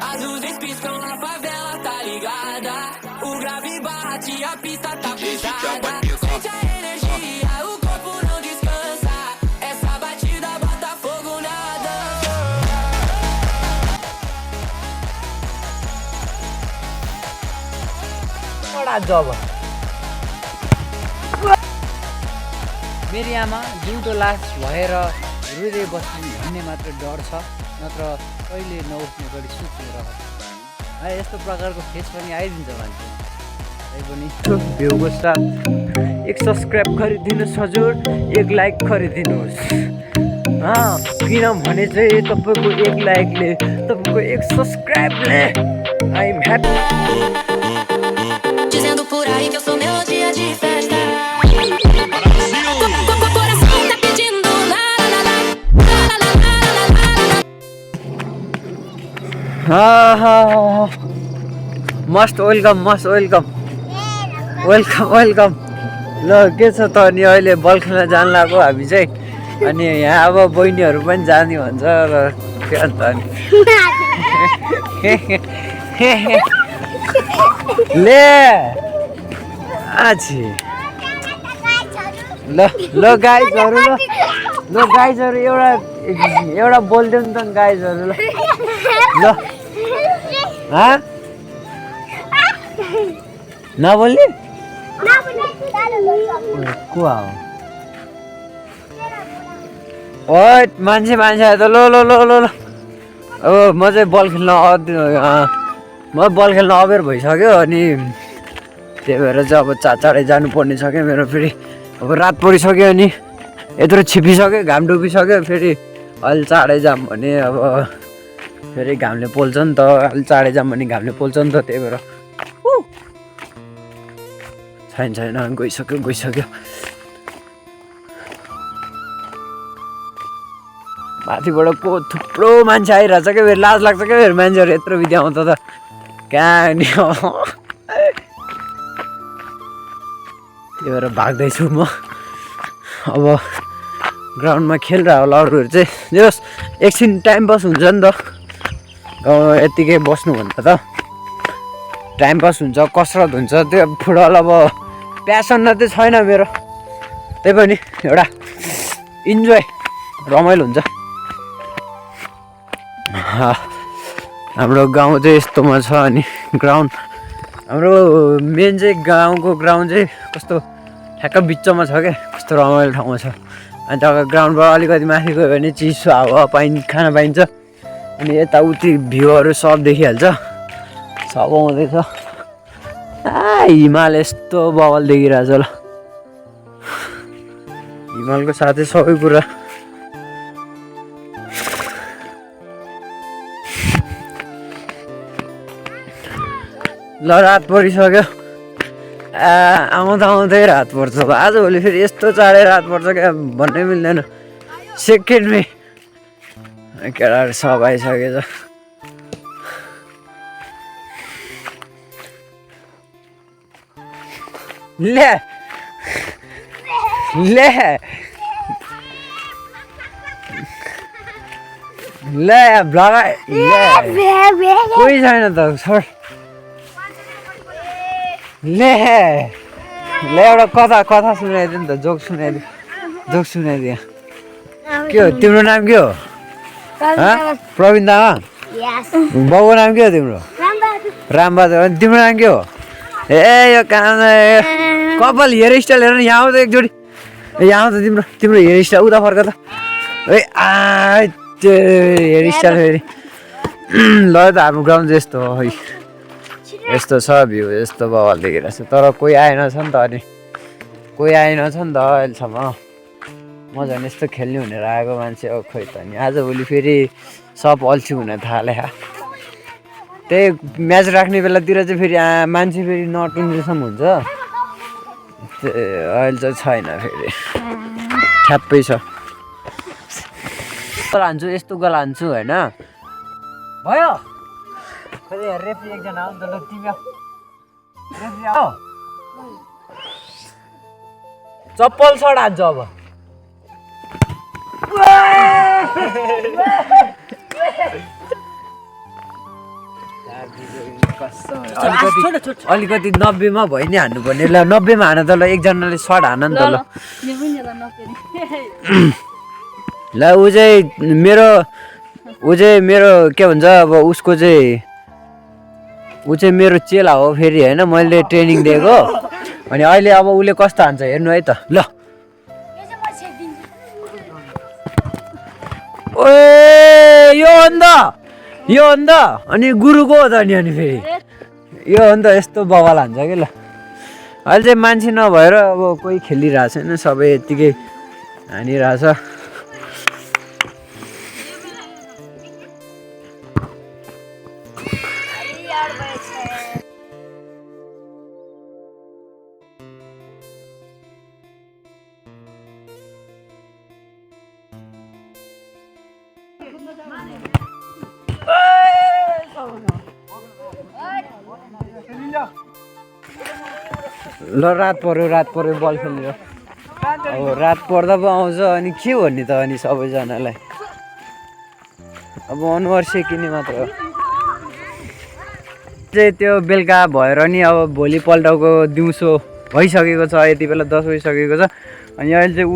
As luzes piscam na favela, tá ligada? O grave bate, a pista tá pesada. Sente a energia, o corpo não descansa. Essa batida bota fogo na dança. बडा जब मेरी आमा जिउँदो लास भएर रुँदै बस्ने भन्ने मात्र डर छ, नत्र कहिले नउठ्ने गरी सुतेर है। यस्तो प्रकारको फेस पनि आइदिन्छ मान्छे। तैपनि भ्यूको साथ एक सब्सक्राइब गरिदिनुहोस् हजुर, एक लाइक गरिदिनुहोस्। किनभने चाहिँ तपाईँको एक लाइकले, तपाईँको एक सब्सक्राइबले I am happy. Dizendo por aí que eu sou melodia de festa. Coração tá pedindo lá lá lá lá lá lá lá lá. Must welcome ल के छ त अनि अहिले बल खेल्न जान लाग्यो हामी चाहिँ। अनि यहाँ अब बहिनीहरू पनि जाने भन्छ र के अन्त अनि ले आछि ल गाइजहरू एउटा बोल्दियो नि त गाइजहरू ल नबोल्ने कुवा हो ओ मान्छे त ल अब म चाहिँ बल खेल्न अबेर भइसक्यो। अनि त्यही भएर चाहिँ अब चाँडै जानुपर्ने छ क्या मेरो। फेरि अब रात परिसक्यो, अनि यत्रो छिपिसक्यो, घाम डुबिसक्यो। फेरि अहिले चाँडै जाम भने अब फेरि घामले पोल्छ नि त, अहिले चाँडै जाम भने घामले पोल्छ नि त। त्यही भएर छैन गइसक्यो। माथिबाट को थुप्रो मान्छे आइरहेछ क्या। फेरि लाज लाग्छ क्या, फेरि मान्छेहरू यत्रो बित्या आउँछ त कहाँ नि। त्यही भएर भाग्दैछु म। अब ग्राउन्डमा खेलिरह होला अरूहरू चाहिँ, जस एकछिन टाइम पास हुन्छ नि त। यत्तिकै बस्नुभन्दा त टाइम पास हुन्छ, कसरत हुन्छ। त्यो फुटबल अब प्यासन त छैन मेरो, त्यही पनि एउटा इन्जोय, रमाइलो हुन्छ। हाम्रो गाउँ चाहिँ यस्तोमा छ। अनि ग्राउन्ड हाम्रो मेन चाहिँ गाउँको ग्राउन्ड चाहिँ कस्तो ठ्याक्क बिचमा छ क्या, कस्तो रमाइलो ठाउँमा छ। अनि त ग्राउन्डबाट अलिकति माथि गयो भने चिसो हावा खान पाइन्छ। अनि यताउति भ्यूहरू सब देखिहाल्छ, सब आउँदैछ। हिमाल यस्तो बवाल देखिरहेछ ल, हिमालको साथै सबै कुरा। ल रात परिसक्यो, आउँदै रात पर्छ। आजभोलि फेरि यस्तो चाँडै रात पर्छ क्या भन्नै मिल्दैन। सेकेन्डमै केटाहरू सब आइसकेछ। ले भ्लग कोही छैन त छोड। ले एउटा कथा सुनाइदियो नि त, जोक सुनाइदियो। के हो तिम्रो नाम के हो? प्रवीण तामा। बाउको नाम के हो तिम्रो? रामबहादुर। अनि तिम्रो नाम के हो? ए यो काम कपाल हेयर स्टाइल हेर न, यहाँ आउँछ एकचोटि। यहाँ आउँछ तिम्रो हेयर स्टाइल, उता फर्क त। त्यो हेयर स्टाइल फेरि ल त। हाम्रो ग्राउन्ड चाहिँ यस्तो हो, यस्तो छ भ्यू, यस्तो बवाल देखिरहेछ। तर कोही आएन छ नि त, अनि अहिलेसम्म। म झन् यस्तो खेल्ने भनेर आएको मान्छे हो खोइ त। अनि आजभोलि फेरि सब अल्छी हुन थाले। त्यही म्याच राख्ने बेलातिर चाहिँ फेरि मान्छे फेरि नटुन्जेसम्म हुन्छ। अहिले चाहिँ छैन, फेरि ठ्याप्पै छ। लान्छु यस्तो गल हान्छु होइन भयो। रेफ्री एकजना आउनु त ल, तिमी रेफ्री आऊ। चप्पल सट हान्छु अब। अलिकति 90मा भयो नि हान्नुपर्ने ल 90मा हान त ल एकजनाले सर्ट हान नि त ल ल ऊ चाहिँ मेरो के भन्छ अब उसको चाहिँ ऊ चाहिँ मेरो चेला हो फेरि होइन मैले ट्रेनिङ दिएको अनि अहिले अब उसले कस्तो हान्छ हेर्नु है त ल ओए यो अन्त अनि गुरुको हो त नि अनि फेरि यो अन्त यस्तो बवाल हान्छ कि ल अहिले चाहिँ मान्छे नभएर अब कोही खेलिरहेको छैन सबै यत्तिकै हानिरहेछ ल रात पर्यो बल खेलेर अब रात पर्दा पो आउँछ अनि के भन्ने त अनि सबैजनालाई अब अनुहार सेकिने मात्र हो चाहिँ त्यो बेलुका भएर नि अब भोलिपल्टको दिउँसो भइसकेको छ यति बेला 10 बजिसकेको छ अनि अहिले चाहिँ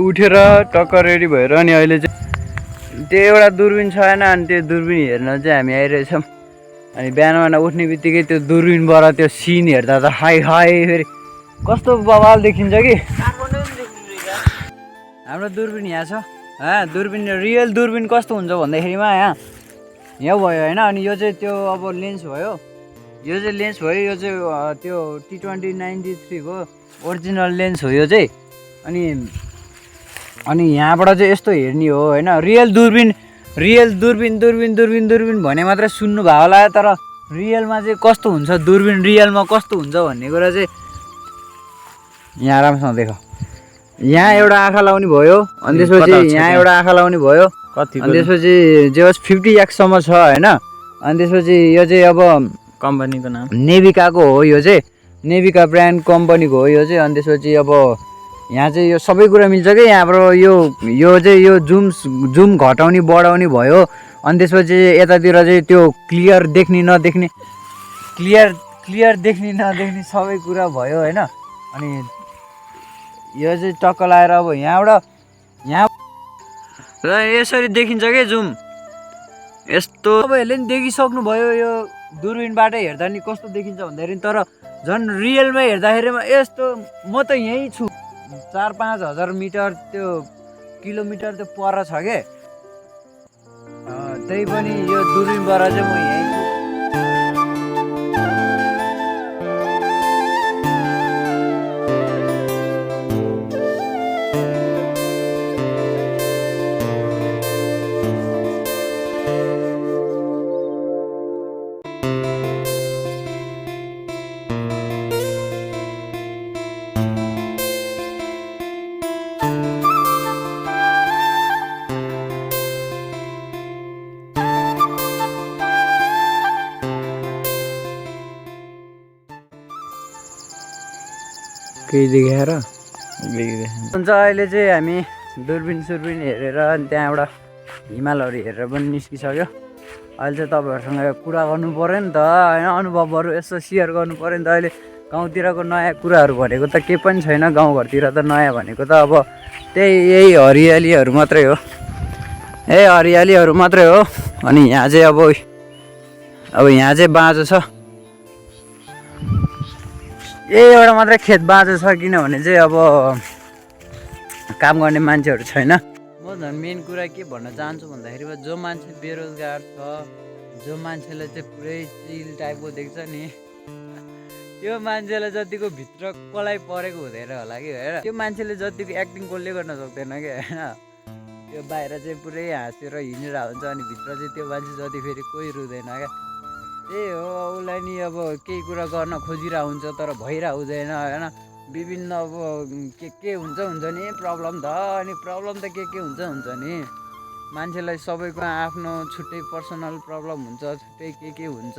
उठेर टक्क रेडी भएर अनि अहिले चाहिँ त्यो एउटा दुर्बिन छैन अनि त्यो दुर्बिन हेर्न चाहिँ हामी आइरहेछौँ अनि बिहान उठ्ने बित्तिकै त्यो दुर्बिनबाट त्यो सिन हेर्दा त हाई फेरि कस्तो बवाल देखिन्छ कि हाम्रो दुर्बिन यहाँ छ दुर्बिन रियल दुर्बिन कस्तो हुन्छ भन्दाखेरिमा यहाँ भयो होइन अनि यो चाहिँ त्यो अब लेन्स भयो यो चाहिँ त्यो T2093 को ओरिजिनल लेन्स हो यो चाहिँ अनि यहाँबाट चाहिँ यस्तो हेर्ने हो होइन रियल दुर्बिन भने मात्रै सुन्नु भयो होला तर रियलमा चाहिँ कस्तो हुन्छ दुर्बिन रियलमा कस्तो हुन्छ भन्ने कुरा चाहिँ यहाँ राम्रोसँग देख यहाँ एउटा आँखा लाउने भयो अनि त्यसपछि यहाँ एउटा आँखा लाउने भयो अनि त्यसपछि जे होस् 50x सम्म छ होइन अनि त्यसपछि यो चाहिँ अब कम्पनीको नाम नेभिकाको हो यो चाहिँ नेभिका ब्रान्ड कम्पनीको हो यो चाहिँ अनि त्यसपछि अब यहाँ चाहिँ यो सबै कुरा मिल्छ कि यहाँबाट यो चाहिँ यो जुम घटाउने बढाउने भयो अनि त्यसपछि यतातिर चाहिँ त्यो क्लियर देख्ने नदेख्ने सबै कुरा भयो होइन अनि यो चाहिँ टक्क लाएर अब यहाँ र यसरी देखिन्छ कि जुम यस्तो तपाईँहरूले नि देखिसक्नु भयो यो दुर्बिनबाट हेर्दा नि कस्तो देखिन्छ भन्दाखेरि तर झन् रियलमा हेर्दाखेरिमा यस्तो म त यहीँ छु 4-5 हजार मिटर त्यो किलोमिटर त्यो पर छ के त्यही पनि यो दुर्बिनबाट चाहिँ म यहीँ छु केही देखाएर हुन्छ अहिले चाहिँ हामी दुर्बिन हेरेर अनि त्यहाँबाट हिमालहरू हेरेर पनि निस्किसक्यो अहिले चाहिँ तपाईँहरूसँग कुरा गर्नु पऱ्यो नि त होइन अनुभवहरू यसो सेयर गर्नु पऱ्यो नि त अहिले गाउँतिरको नयाँ कुराहरू भनेको त केही पनि छैन गाउँघरतिर त नयाँ भनेको त अब यही हरियालीहरू मात्रै हो अनि यहाँ चाहिँ अब यहाँ चाहिँ बाँझो छ एउटा मात्रै खेत बाँझो छ किनभने चाहिँ अब काम गर्ने मान्छेहरू छैन म झन् मेन कुरा के भन्न चाहन्छु भन्दाखेरि जो मान्छे बेरोजगार छ जो मान्छेलाई चाहिँ पुरै चिल टाइपको देख्छ नि त्यो मान्छेलाई जतिको भित्र कसलाई परेको हुँदैन होला कि होइन त्यो मान्छेले जतिको एक्टिङ कसले गर्न सक्दैन कि होइन त्यो बाहिर चाहिँ पुरै हाँसेर हिँडिरहेको हुन्छ अनि भित्र चाहिँ त्यो मान्छे जति फेरि कोही रुँदैन क्या त्यही हो उसलाई नि अब केही कुरा गर्न खोजिरहेको हुन्छ तर भइरहेको हुँदैन होइन विभिन्न अब के हुन्छ नि प्रब्लम त अनि प्रब्लम त के हुन्छ नि मान्छेलाई सबैको आफ्नो छुट्टै पर्सनल प्रब्लम हुन्छ छुट्टै के हुन्छ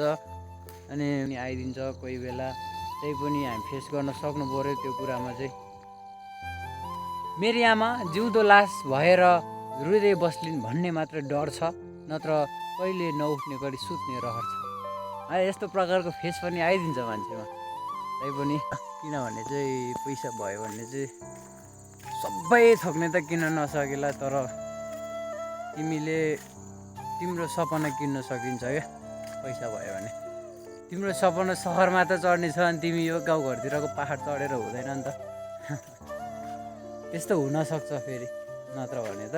अनि आइदिन्छ कोही बेला त्यही पनि हामी फेस गर्न सक्नु पऱ्यो त्यो कुरामा चाहिँ मेरी आमा जिउँदो लास भएर रुँदै बस्लिन् भन्ने मात्र डर छ नत्र कहिले नउठ्ने गरी सुत्ने रहर छ। यस्तो प्रकारको फेस पनि आइदिन्छ मान्छेमा। तैपनि किनभने चाहिँ पैसा भयो भने चाहिँ सबै थोक्ने त किन्न नसकेला, तर तिमीले तिम्रो सपना किन्न सकिन्छ क्या पैसा भयो भने। तिम्रो सपना सहरमा त चढ्ने छ अनि तिमी यो गाउँघरतिरको पाहाड चढेर हुँदैन नि त। त्यस्तो हुनसक्छ फेरि, नत्र भने त